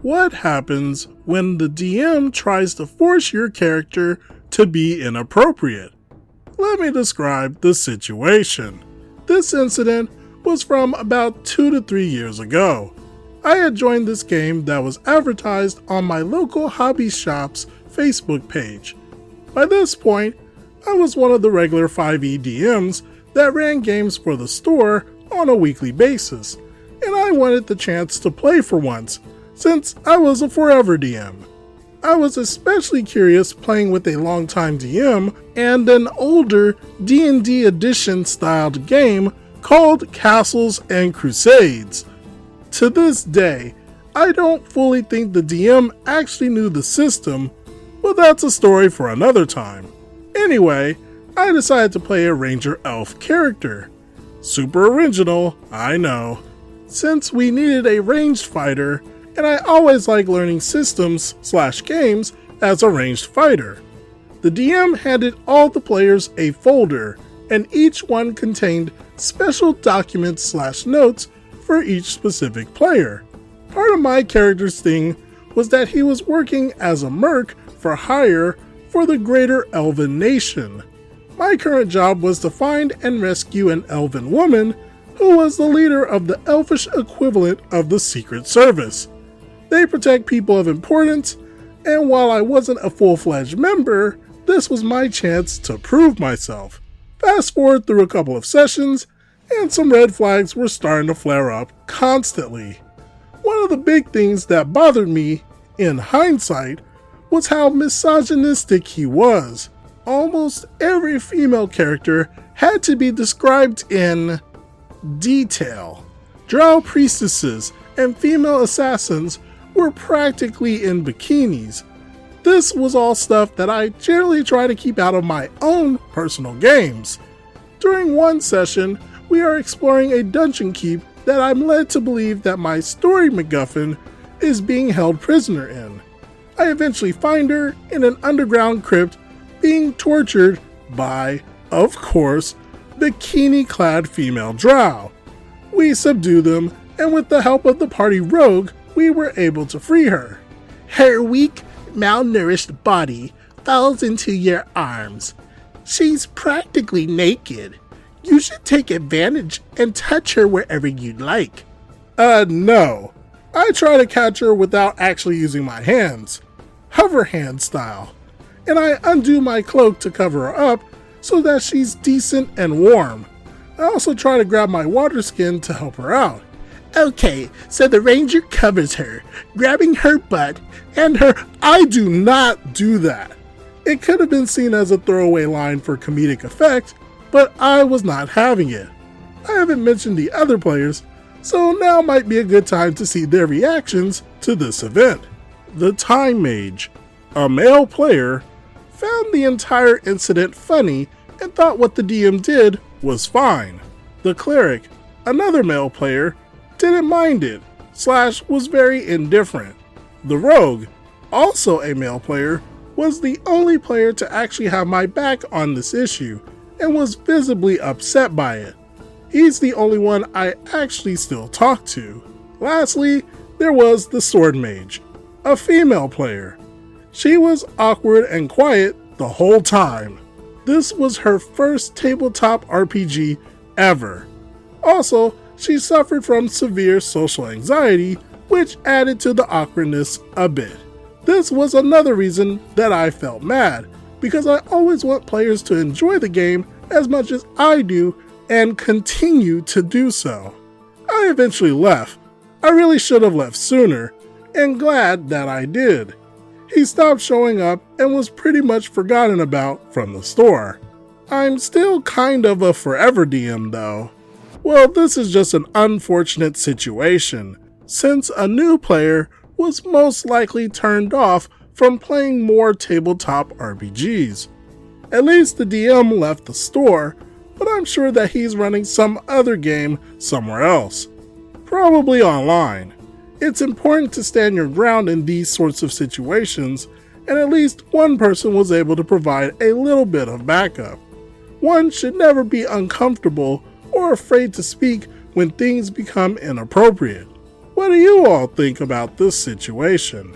What happens when the DM tries to force your character to be inappropriate? Let me describe the situation. This incident was from about 2 to 3 years ago. I had joined this game that was advertised on my local hobby shop's Facebook page. By this point, I was one of the regular 5e DMs that ran games for the store on a weekly basis, and I wanted the chance to play for once, since I was a forever DM. I was especially curious playing with a longtime DM and an older D&D edition styled game called Castles and Crusades. To this day, I don't fully think the DM actually knew the system, but that's a story for another time. Anyway, I decided to play a ranger elf character. Super original, I know, since we needed a ranged fighter, and I always like learning systems/games as a ranged fighter. The DM handed all the players a folder, and each one contained special documents/notes for each specific player. Part of my character's thing was that he was working as a merc for hire for the greater elven nation. My current job was to find and rescue an elven woman who was the leader of the elfish equivalent of the Secret Service. They protect people of importance, and while I wasn't a full-fledged member, this was my chance to prove myself. Fast forward through a couple of sessions, and some red flags were starting to flare up constantly. One of the big things that bothered me, in hindsight, was how misogynistic he was. Almost every female character had to be described in detail. Drow priestesses and female assassins were practically in bikinis. This was all stuff that I generally try to keep out of my own personal games. During one session, we are exploring a dungeon keep that I'm led to believe that my story MacGuffin is being held prisoner in. I eventually find her in an underground crypt being tortured by, of course, bikini-clad female drow. We subdue them, and with the help of the party rogue, we were able to free her. Her weak, malnourished body falls into your arms. She's practically naked. You should take advantage and touch her wherever you'd like. No. I try to catch her without actually using my hands. Hover hand style. And I undo my cloak to cover her up so that she's decent and warm. I also try to grab my water skin to help her out. Okay, so the ranger covers her, grabbing her butt and her— I do not do that. It could have been seen as a throwaway line for comedic effect, but I was not having it. I haven't mentioned the other players, so now might be a good time to see their reactions to this event. The Time Mage, a male player, found the entire incident funny and thought what the DM did was fine. The Cleric, another male player, didn't mind it, / was very indifferent. The Rogue, also a male player, was the only player to actually have my back on this issue and was visibly upset by it. He's the only one I actually still talk to. Lastly, there was the Sword Mage, a female player. She was awkward and quiet the whole time. This was her first tabletop RPG ever. Also, she suffered from severe social anxiety, which added to the awkwardness a bit. This was another reason that I felt mad, because I always want players to enjoy the game as much as I do and continue to do so. I eventually left. I really should have left sooner, and glad that I did. He stopped showing up and was pretty much forgotten about from the store. I'm still kind of a forever DM though. Well, this is just an unfortunate situation, since a new player was most likely turned off from playing more tabletop RPGs. At least the DM left the store, but I'm sure that he's running some other game somewhere else. Probably online. It's important to stand your ground in these sorts of situations, and at least one person was able to provide a little bit of backup. One should never be uncomfortable or afraid to speak when things become inappropriate. What do you all think about this situation?